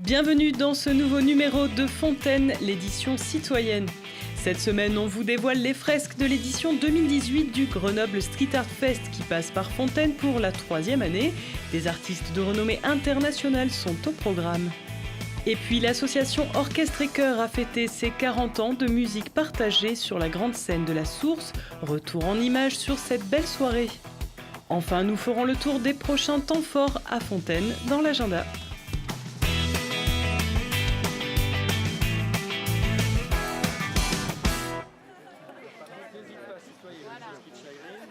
Bienvenue dans ce nouveau numéro de Fontaine, l'édition citoyenne. Cette semaine, on vous dévoile les fresques de l'édition 2018 du Grenoble Street Art Fest qui passe par Fontaine pour la 3e année. Des artistes de renommée internationale sont au programme. Et puis l'association Orchestre et Chœur a fêté ses 40 ans de musique partagée sur la grande scène de la Source. Retour en images sur cette belle soirée. Enfin, nous ferons le tour des prochains temps forts à Fontaine dans l'agenda.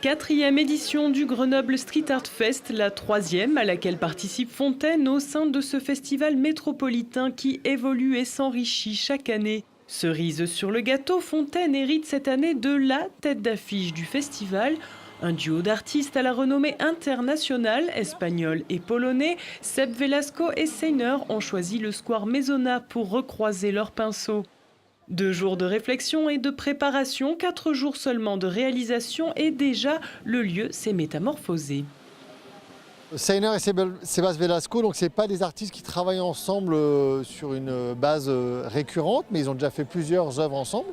Quatrième édition du Grenoble Street Art Fest, la 3e à laquelle participe Fontaine au sein de ce festival métropolitain qui évolue et s'enrichit chaque année. Cerise sur le gâteau, Fontaine hérite cette année de la tête d'affiche du festival. Un duo d'artistes à la renommée internationale, espagnol et polonais, Seb Velasco et Seiner ont choisi le square Maisonna pour recroiser leurs pinceaux. 2 jours de réflexion et de préparation, 4 jours seulement de réalisation et déjà le lieu s'est métamorphosé. Seiner et Sebas Velasco, donc c'est pas des artistes qui travaillent ensemble sur une base récurrente, mais ils ont déjà fait plusieurs œuvres ensemble.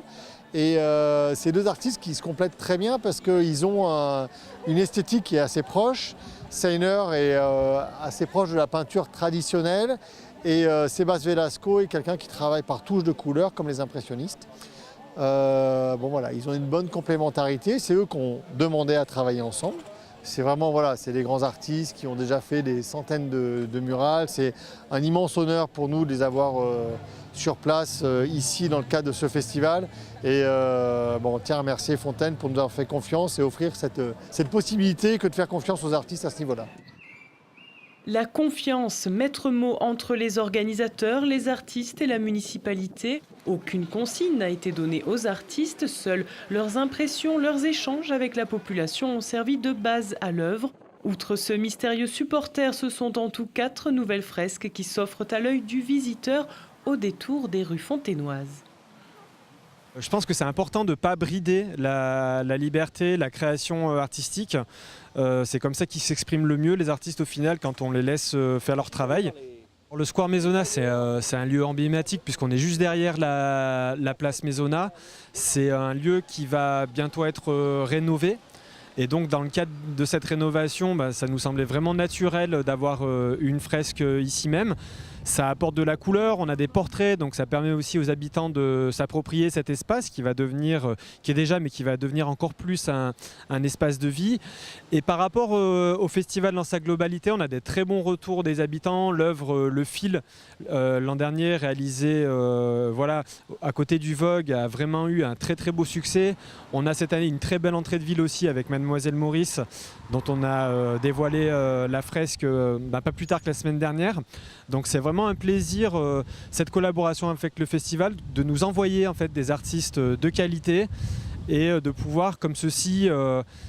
Et ces 2 artistes qui se complètent très bien parce qu'ils ont une esthétique qui est assez proche. Seiner est assez proche de la peinture traditionnelle. Et Sebas Velasco est quelqu'un qui travaille par touches de couleurs comme les impressionnistes. Bon voilà, ils ont une bonne complémentarité, c'est eux qui ont demandé à travailler ensemble. C'est vraiment voilà, c'est des grands artistes qui ont déjà fait des centaines de murales. C'est un immense honneur pour nous de les avoir sur place ici dans le cadre de ce festival. Et bon, on tient à remercier Fontaine pour nous avoir fait confiance et offrir cette possibilité que de faire confiance aux artistes à ce niveau-là. La confiance, maître mot entre les organisateurs, les artistes et la municipalité. Aucune consigne n'a été donnée aux artistes, seules leurs impressions, leurs échanges avec la population ont servi de base à l'œuvre. Outre ce mystérieux supporter, ce sont en tout 4 nouvelles fresques qui s'offrent à l'œil du visiteur au détour des rues fontainoises. Je pense que c'est important de ne pas brider la liberté, la création artistique. C'est comme ça qu'ils s'expriment le mieux, les artistes, au final, quand on les laisse faire leur travail. Le square Maisonna, c'est un lieu emblématique puisqu'on est juste derrière la place Maisonna. C'est un lieu qui va bientôt être rénové. Et donc dans le cadre de cette rénovation, ça nous semblait vraiment naturel d'avoir une fresque ici même. Ça apporte de la couleur, on a des portraits, donc ça permet aussi aux habitants de s'approprier cet espace qui va devenir, qui est déjà, mais qui va devenir encore plus un espace de vie. Et par rapport au festival dans sa globalité, on a des très bons retours des habitants. L'œuvre Le Fil, l'an dernier, réalisée voilà, à côté du Vogue, a vraiment eu un très très beau succès. On a cette année une très belle entrée de ville aussi avec Mademoiselle Maurice, dont on a dévoilé la fresque pas plus tard que la semaine dernière. Donc c'est vraiment un plaisir, cette collaboration avec le festival, de nous envoyer en fait des artistes de qualité et de pouvoir, comme ceci,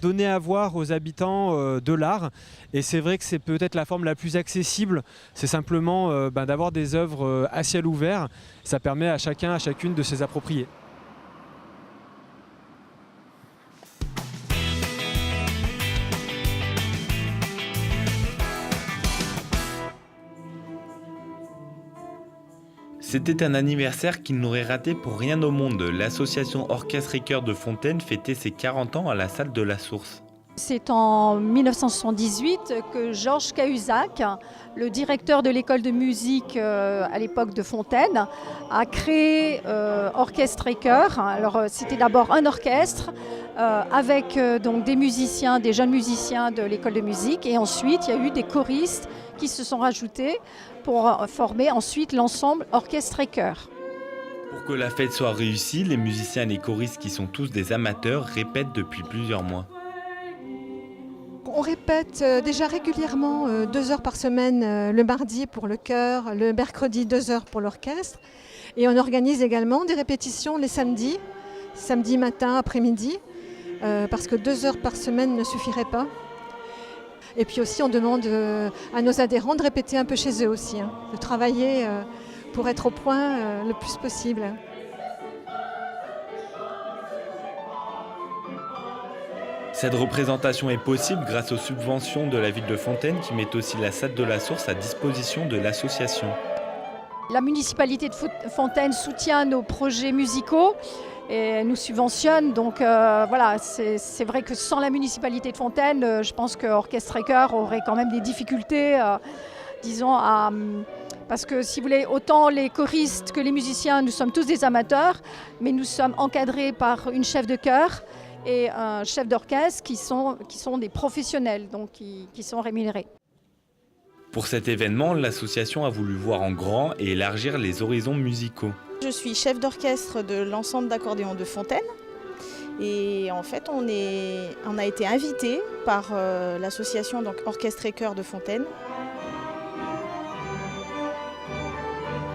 donner à voir aux habitants de l'art. Et c'est vrai que c'est peut-être la forme la plus accessible, c'est simplement d'avoir des œuvres à ciel ouvert. Ça permet à chacun, à chacune de s'y approprier. C'était un anniversaire qu'il n'aurait raté pour rien au monde. L'association Orchestre et Chœur de Fontaine fêtait ses 40 ans à la salle de la Source. C'est en 1978 que Georges Cahuzac, le directeur de l'école de musique à l'époque de Fontaine, a créé Orchestre et Chœur. Alors c'était d'abord un orchestre avec donc des musiciens, des jeunes musiciens de l'école de musique, et ensuite il y a eu des choristes qui se sont rajoutés pour former ensuite l'ensemble Orchestre et Chœur. Pour que la fête soit réussie, les musiciens et les choristes, qui sont tous des amateurs, répètent depuis plusieurs mois. On répète déjà régulièrement 2 heures par semaine le mardi pour le chœur, le mercredi 2 heures pour l'orchestre. Et on organise également des répétitions les samedis matin, après-midi, parce que 2 heures par semaine ne suffirait pas. Et puis aussi on demande à nos adhérents de répéter un peu chez eux aussi, de travailler pour être au point le plus possible. Cette représentation est possible grâce aux subventions de la ville de Fontaine qui met aussi la salle de la Source à disposition de l'association. La municipalité de Fontaine soutient nos projets musicaux et nous subventionne. Donc voilà, c'est vrai que sans la municipalité de Fontaine, je pense qu'Orchestre et Chœur aurait quand même des difficultés, disons, parce que si vous voulez, autant les choristes que les musiciens, nous sommes tous des amateurs, mais nous sommes encadrés par une chef de chœur et un chef d'orchestre qui sont des professionnels, donc qui sont rémunérés. Pour cet événement, l'association a voulu voir en grand et élargir les horizons musicaux. Je suis chef d'orchestre de l'ensemble d'accordéon de Fontaine et en fait on a été invité par l'association Orchestre et Chœur de Fontaine.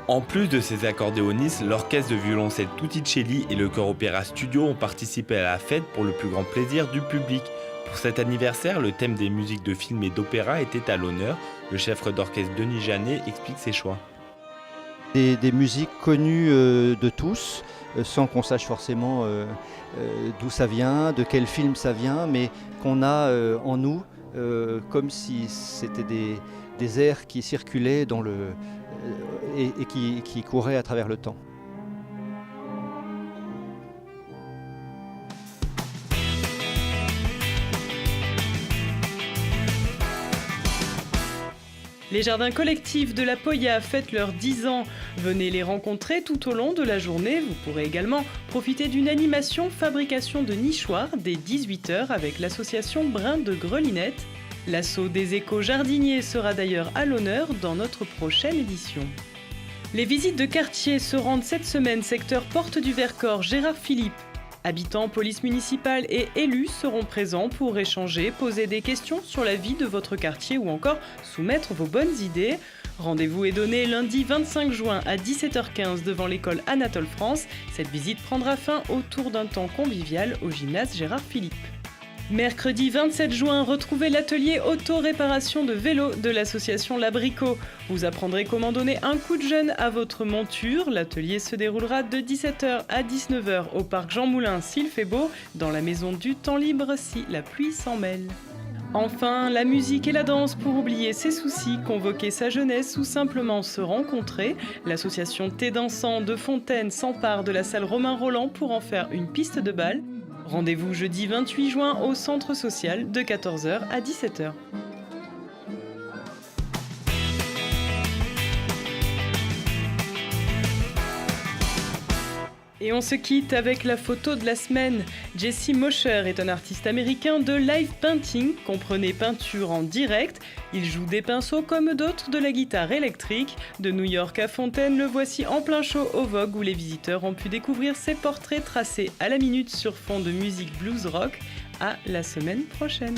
En plus de ces accordéonistes, l'orchestre de violoncelle Tutticelli et le chœur opéra studio ont participé à la fête pour le plus grand plaisir du public. Pour cet anniversaire, le thème des musiques de films et d'opéra était à l'honneur. Le chef d'orchestre Denis Janet explique ses choix. Des musiques connues de tous, sans qu'on sache forcément d'où ça vient, de quel film ça vient, mais qu'on a en nous, comme si c'était des airs qui circulaient et qui couraient à travers le temps. Les jardins collectifs de la Poya fêtent leurs 10 ans. Venez les rencontrer tout au long de la journée. Vous pourrez également profiter d'une animation fabrication de nichoirs dès 18h avec l'association Brin de Grelinette. L'assaut des éco-jardiniers sera d'ailleurs à l'honneur dans notre prochaine édition. Les visites de quartier se rendent cette semaine secteur Porte du Vercors Gérard Philippe. Habitants, police municipale et élus seront présents pour échanger, poser des questions sur la vie de votre quartier ou encore soumettre vos bonnes idées. Rendez-vous est donné lundi 25 juin à 17h15 devant l'école Anatole France. Cette visite prendra fin autour d'un temps convivial au gymnase Gérard Philippe. Mercredi 27 juin, retrouvez l'atelier auto-réparation de vélos de l'association L'Abricot. Vous apprendrez comment donner un coup de jeune à votre monture. L'atelier se déroulera de 17h à 19h au parc Jean Moulin s'il fait beau, dans la maison du temps libre si la pluie s'en mêle. Enfin, la musique et la danse pour oublier ses soucis, convoquer sa jeunesse ou simplement se rencontrer. L'association Thé Dansant de Fontaine s'empare de la salle Romain Roland pour en faire une piste de bal. Rendez-vous jeudi 28 juin au centre social de 14h à 17h. Et on se quitte avec la photo de la semaine. Jesse Mosher est un artiste américain de live painting, comprenez peinture en direct. Il joue des pinceaux comme d'autres de la guitare électrique. De New York à Fontaine, le voici en plein show au Vogue où les visiteurs ont pu découvrir ses portraits tracés à la minute sur fond de musique blues rock. À la semaine prochaine.